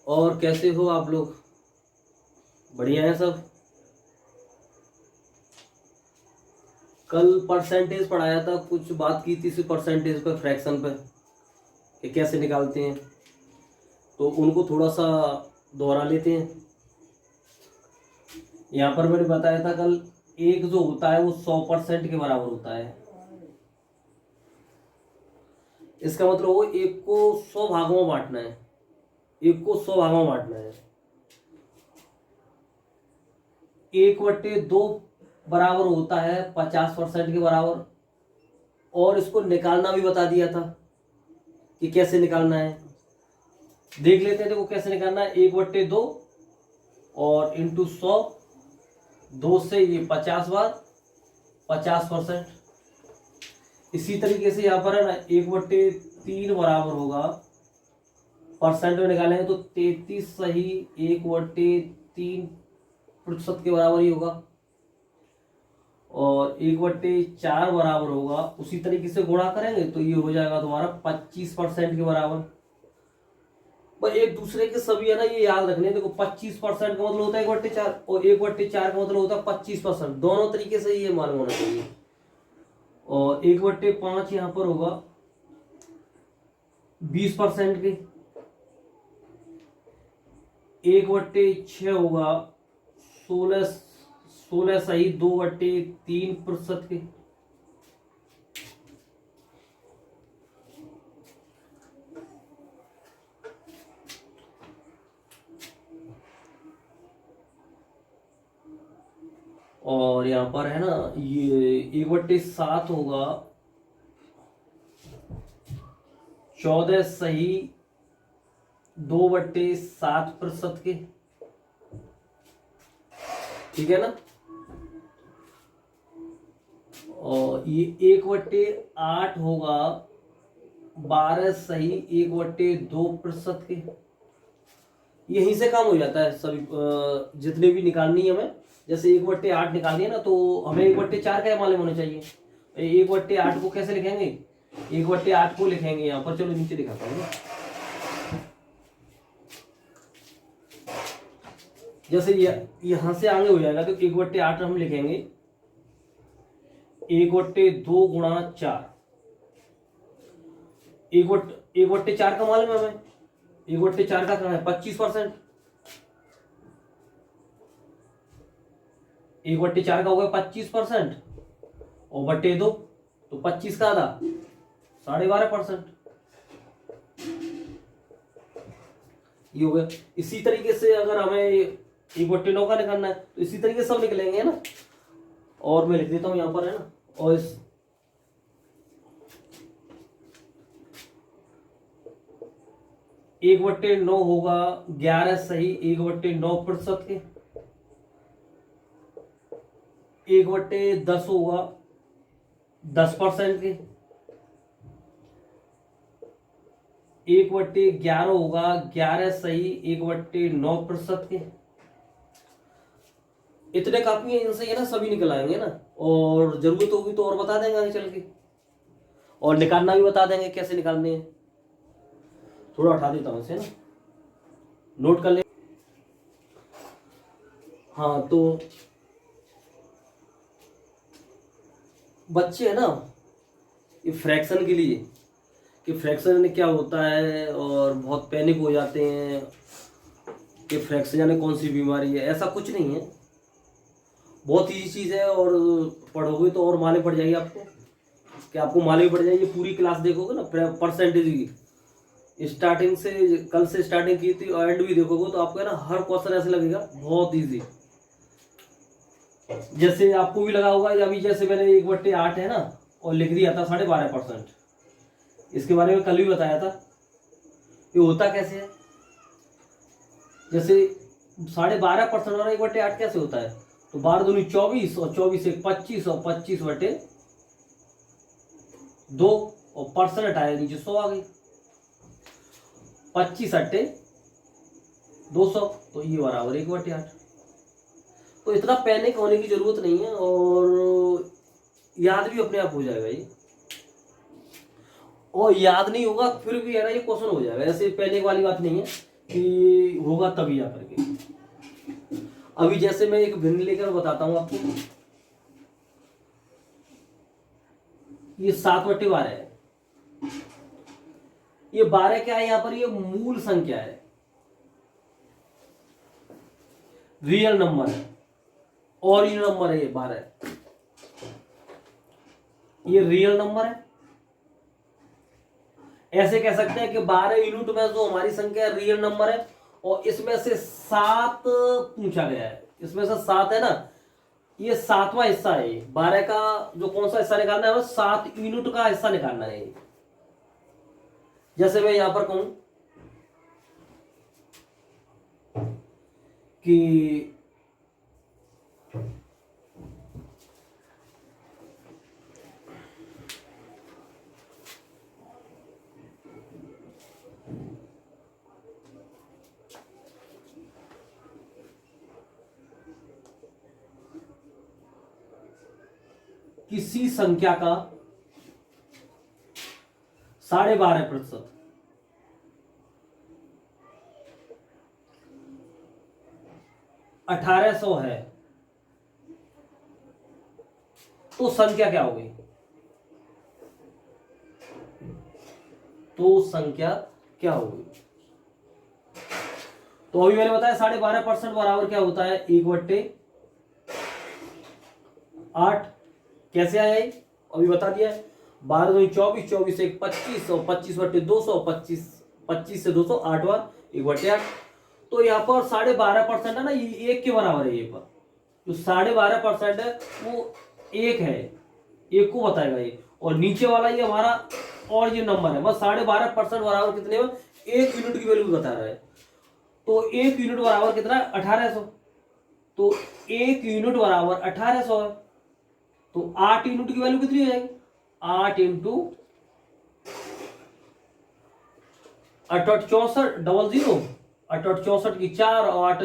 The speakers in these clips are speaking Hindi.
और कैसे हो आप लोग? बढ़िया है सब। कल परसेंटेज पढ़ाया था, कुछ बात की थी इसी परसेंटेज पे, फ्रैक्शन पे कि कैसे निकालते हैं, तो उनको थोड़ा सा दोहरा लेते हैं। यहाँ पर मैंने बताया था कल, एक जो होता है वो 100% के बराबर होता है। इसका मतलब वो एक को 100 भागों में बांटना है। एक को 100 भागों में बांटना है। 1/2 बराबर होता है 50% के बराबर। और इसको निकालना भी बता दिया था कि कैसे निकालना है। देख लेते हैं, देखो कैसे निकालना है। 1/2 और इंटू 100, 2 से ये 50 बार 50%। इसी तरीके से यहाँ पर है ना 1/3 बराबर होगा, परसेंट में निकालेंगे तो 33 सही 1/3% के बराबर ही होगा। और 1/4 बराबर होगा, उसी तरीके से गुणा करेंगे तो ये हो जाएगा तुम्हारा 25% के बराबर। पर एक दूसरे के सभी है ना ये याद रखने। देखो 25% का मतलब होता है 1/4, और 1/4 का मतलब होता है 25%। दोनों तरीके से ये मालूम होना चाहिए। और 1/5 यहाँ पर होगा 20% के। 1/6 होगा 16 सही 2/3% के। और यहाँ पर है ना ये 1/7 होगा 14 सही 2/7% के। ठीक है ना। और ये 1/8 होगा 12 सही 1/2% के। यहीं से काम हो जाता है सभी, जितने भी निकालनी है हमें। जैसे 1/8 निकालनी है ना, तो हमें 1/4 का मालूम होना चाहिए। 1/8 को कैसे लिखेंगे? 1/8 को लिखेंगे यहाँ पर, चलो नीचे दिखाता हूँ। जैसे यहाँ से आगे हो जाएगा तो 1/8 हम लिखेंगे 1/2 गुणा 4। 1/4 का मालूम है हमें। 1/4 का कहाँ है? 25%। 1/4 का होगा 25%, और बटे 2 तो 25 का आधा 12.5%। ये हो गया। इसी तरीके से अगर हमें 1/9 का निकालना है तो इसी तरीके से सब निकलेंगे, है ना। और मैं लिख देता हूं यहां पर, है ना। और इस 1/9 होगा 11 सही 1/9% के। 1/10 होगा 10% के। 1/11 होगा 11 सही 1/9% के। इतने काफी है, इनसे है ना सभी निकल आएंगे ना। और जरूरत होगी तो और बता देंगे आगे चल के, और निकालना भी बता देंगे कैसे निकालने हैं। थोड़ा उठा देता हूं इसे ना, नोट कर ले। हाँ तो बच्चे है ना, ये फ्रैक्शन के लिए, कि फ्रैक्शन में क्या होता है, और बहुत पैनिक हो जाते हैं कि फ्रैक्शन जाने कौन सी बीमारी है। ऐसा कुछ नहीं है, बहुत ईजी चीज़ है। और पढ़ोगे तो और मालूम पड़ जाएगी आपको, कि आपको मालूम पड़ जाएगी। पूरी क्लास देखोगे ना परसेंटेज की, स्टार्टिंग से, कल से स्टार्टिंग की थी और एंड भी देखोगे तो आपको है ना हर क्वेश्चन ऐसे लगेगा बहुत ईजी। जैसे आपको भी लगा होगा, अभी जैसे मैंने 1/8 है ना और लिख दिया था 12.5%। इसके बारे में कल भी बताया था। ये होता कैसे है? जैसे 12.5% वाला 1/8 कैसे होता है? तो 12 दूनी 24, और 24 एक 25, और 25/2, और परसेंट हटाया नीचे 100 आ गई। 25/200, तो ये बराबर 1/8। तो इतना पैनिक होने की जरूरत नहीं है, और याद भी अपने आप हो जाएगा ये। और याद नहीं होगा फिर भी है ना ये क्वेश्चन हो जाएगा, ऐसे पैनिक वाली बात नहीं है। कि होगा तभी आकर के। अभी जैसे मैं एक भिन्न लेकर बताता हूं आपको, ये 7/12 है। ये 12 क्या है यहां पर, ये मूल संख्या है, रियल नंबर है, ओरिजिनल नंबर है। ये 12 ये रियल नंबर है। ऐसे कह सकते हैं कि 12 यूनिट में जो हमारी संख्या रियल नंबर है, और इसमें से 7 पूछा गया है। इसमें से 7 है ना, ये 7वां हिस्सा है। 12 का जो कौन सा हिस्सा निकालना है, वो 7 यूनिट का हिस्सा निकालना है। जैसे मैं यहां पर कहूं कि किसी संख्या का 12.5% 1800 है, तो संख्या क्या होगी? तो संख्या क्या होगी? तो अभी मैंने बताया 12.5% बराबर क्या होता है, 1/8। कैसे आया ये अभी बता दिया है। 12 दूनी 24, 24 से 25, और 25/200, 25 से 200, 8 बार 1/8। तो यहाँ पर 12.5% है ना, ये 1 के बराबर है। ये पर जो 12.5% है वो 1 है, 1 को बताएगा ये। और नीचे वाला ये हमारा और ये नंबर है, बस 12.5% बराबर कितने में, 1 यूनिट की वैल्यू बता रहा है। तो 1 यूनिट बराबर कितना है, 1800। तो 1 यूनिट बराबर 1800 है। तो 8 यूनिट की वैल्यू कितनी हो जाएगी, 8 इंटू 8/64 8/64 की 4 और 8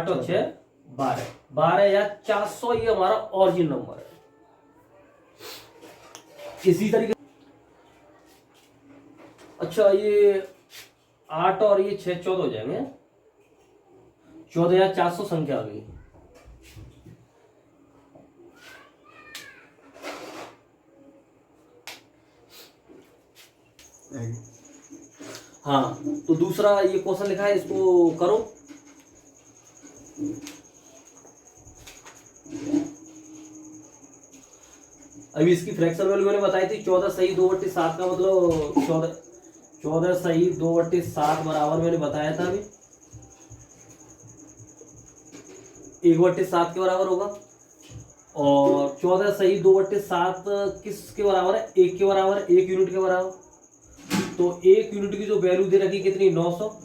और 6 12 12 या 400, ये हमारा ओरिजिन नंबर है। इसी तरीके, अच्छा ये 8 और ये 6 14 हो जाएंगे, 14,400 संख्या आ गई। हाँ, तो दूसरा ये क्वेश्चन लिखा है, इसको करो। अभी इसकी फ्रैक्शन वैल्यू मैंने बताई थी, 14 सही 2/7 का मतलब 14 सही 2/7 बराबर मैंने बताया था। अभी 1/7 के बराबर होगा। और 14 सही 2/7 किसके बराबर है, 1 के बराबर है, 1 यूनिट के बराबर। तो 1 यूनिट की जो वैल्यू दे रखी कितनी, 900।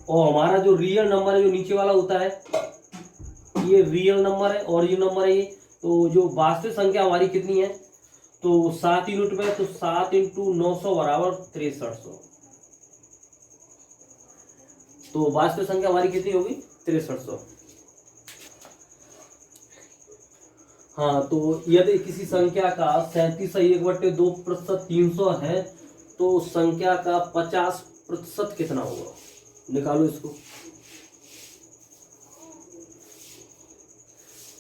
और हमारा जो रियल नंबर है, जो नीचे वाला होता है, ये रियल नंबर है, ओरिजिनल नंबर है ये। तो जो वास्तविक संख्या हमारी कितनी है, तो 7 यूनिट में, तो 7 इंटू 900 बराबर 6300। तो वास्तविक संख्या हमारी कितनी होगी, 6300। हाँ, तो यदि किसी संख्या का 37 1/2% 300 है, तो संख्या का 50% कितना होगा, निकालो इसको।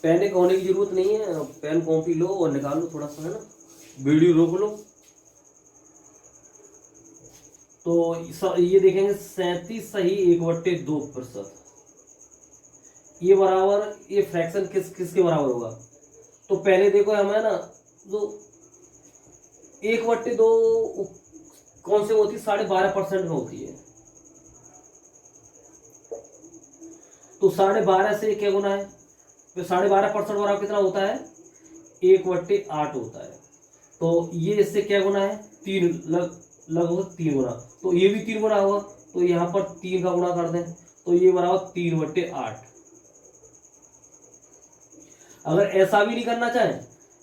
पेन एक होने की जरूरत नहीं है, पेन कॉपी लो और निकालो थोड़ा सा, है ना, वीडियो रोक लो। तो ये देखेंगे 37 सही 1/2%, ये बराबर, ये फ्रैक्शन किसके बराबर होगा। तो पहले देखो हमें ना, जो 1/2 कौन से होती है, 12.5% में होती है। तो 12.5 से क्या गुना है, तो 12.5% बराबर कितना होता है, 1/8 होता है। तो ये इससे क्या गुना है, 3, लगभग 3 गुना। तो ये भी 3 गुना होगा, तो यहाँ पर 3 का गुणा कर दें, तो ये बराबर 3/8। अगर ऐसा भी नहीं करना चाहे,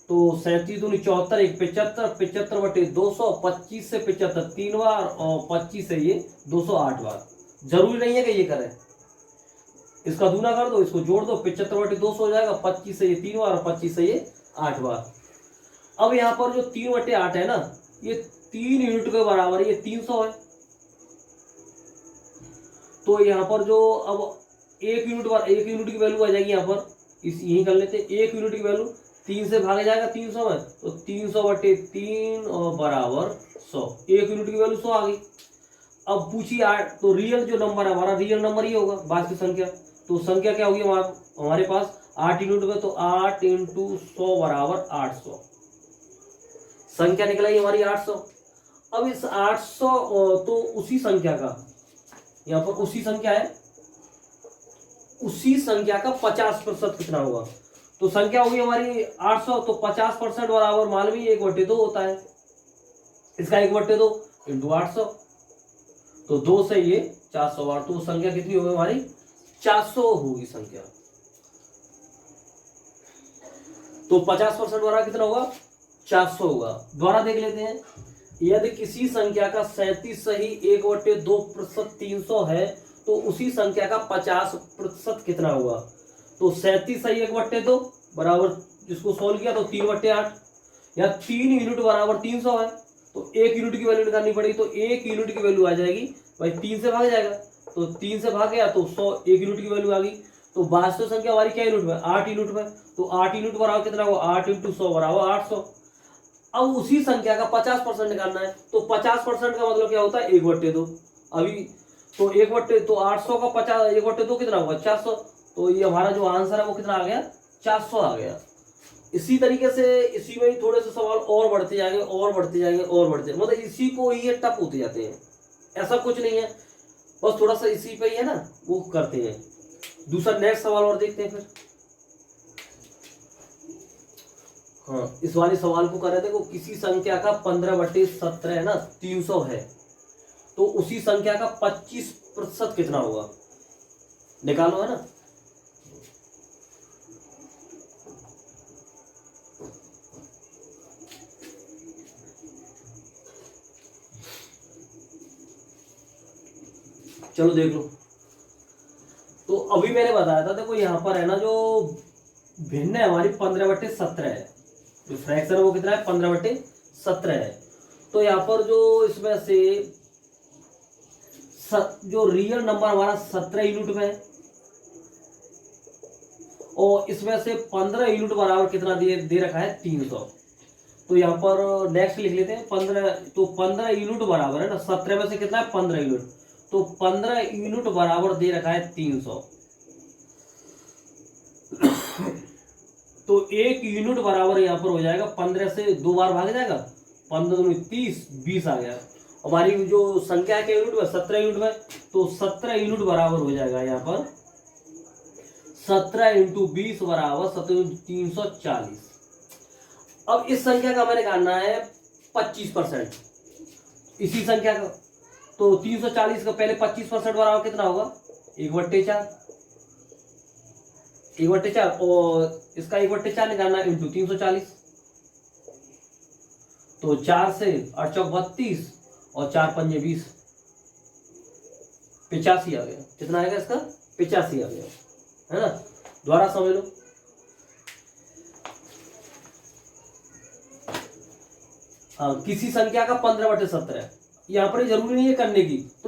तो 37 दूनी 74 1 75 75/200, 25 से 75 3 बार, और 25 से ये 208 बार। जरूरी नहीं है कि ये करें, इसका दूना कर दो, इसको जोड़ दो, 75/200 हो जाएगा। 25 से ये 3 बार, और 25 से ये 8 बार। अब यहाँ पर जो 3/8 है ना, ये 3 यूनिट के बराबर है, ये 300 है। तो यहाँ पर जो अब एक यूनिट की वैल्यू आ जाएगी यहाँ पर, इस यही कर लेते हैं, एक यूनिट की वैल्यू 3 से भागा जाएगा 300 में, तो 300/3 और बराबर 100, एक यूनिट की वैल्यू 100 आ गई। अब पूछिए 8, तो रियल जो नंबर है हमारा, रियल नंबर ही होगा वास्तविक संख्या, तो संख्या क्या होगी हमारे पास 8 यूनिट में, तो 8 × 100 बराबर 800, संख्या निकलाई हमारी 800। अब इस 800 तो उसी संख्या का, यहाँ पर उसी संख्या है, उसी संख्या का 50% कितना होगा, तो संख्या होगी हमारी 800, तो 50% बराबर मालूम ही 1/2 होता है, इसका 1/2 × 800, तो 2 से ये 400 बार, तो संख्या कितनी होगी हमारी 400 होगी संख्या। तो 50% बराबर कितना होगा 400 होगा। द्वारा देख लेते हैं, यदि किसी संख्या का 37 सही 1/2% 300 है, तो उसी संख्या का 50% कितना होगा, तो 37 सही 1/2 बराबर, जिसको सोल्व किया तो 3/8, या 3 यूनिट बराबर 300 है, तो 1 यूनिट की वैल्यू निकालनी पड़ेगी, तो 1 यूनिट की वैल्यू आ जाएगी भाई 3 से भाग जाएगा, तो 3 से भाग गया तो 100, 1 यूनिट की वैल्यू आ गई। तो वास्तविक संख्या हमारी क्या यूनिट में, 8 यूनिट में, तो 8 यूनिट बराबर कितना होगा, 8 × 100 बराबर 800। अब उसी संख्या का 50% निकालना है, तो 50% का मतलब क्या होता है 1/2, अभी तो 1/2, तो 800 का 50 1/2 कितना होगा 400, तो ये हमारा जो आंसर है वो कितना आ गया 400 आ गया। इसी तरीके से इसी में ही थोड़े से सवाल और बढ़ते जाएंगे और बढ़ते जाएंगे और बढ़ते, मतलब इसी को ही ये टफ होते जाते हैं, ऐसा कुछ नहीं है, बस थोड़ा सा इसी पे ही है ना वो करते हैं। दूसरा नेक्स्ट सवाल और देखते हैं फिर। हाँ, इस वाले सवाल को कर रहे थे, को किसी संख्या का 15/17 है ना 300 है, तो उसी संख्या का 25% कितना होगा, निकालो है ना। चलो देख लो, तो अभी मैंने बताया था, देखो यहाँ पर है ना जो भिन्न है हमारी 15/17 है, जो फ्रैक्शन है वो कितना है 15/17 है। तो यहाँ पर जो इसमें से जो रियल नंबर हमारा 17 यूनिट में है, और इसमें से 15 यूनिट बराबर कितना दे रखा है 300। तो यहाँ पर नेक्स्ट लिख लेते हैं 15, तो 15 यूनिट बराबर है ना 17 में से कितना है 15 यूनिट, तो 15 यूनिट बराबर दे रखा है 300। तो 1 यूनिट बराबर यहाँ पर हो जाएगा 15 से 2 बार भाग जाएगा, 15 दूनी 30, 20 आ गया। हमारी जो संख्या के यूनिट में 17 यूनिट में, तो 17 यूनिट बराबर हो जाएगा यहाँ पर 17 × 20 बराबर 340। अब इस संख्या का हमें निकालना है 25%, इसी संख्या का, तो 340 का पहले 25% बराबर कितना होगा 1/4, 1/4, और इसका 1/4 निकालना है × 340, तो 4 से 8 चौक 32 और 4 पंजे 20, 85 आ गया। कितना आएगा इसका 85 आ गया, है ना। दोबारा समझ लो, हाँ, किसी संख्या का 15/17 है, यहाँ पर जरूरी नहीं है करने की, तो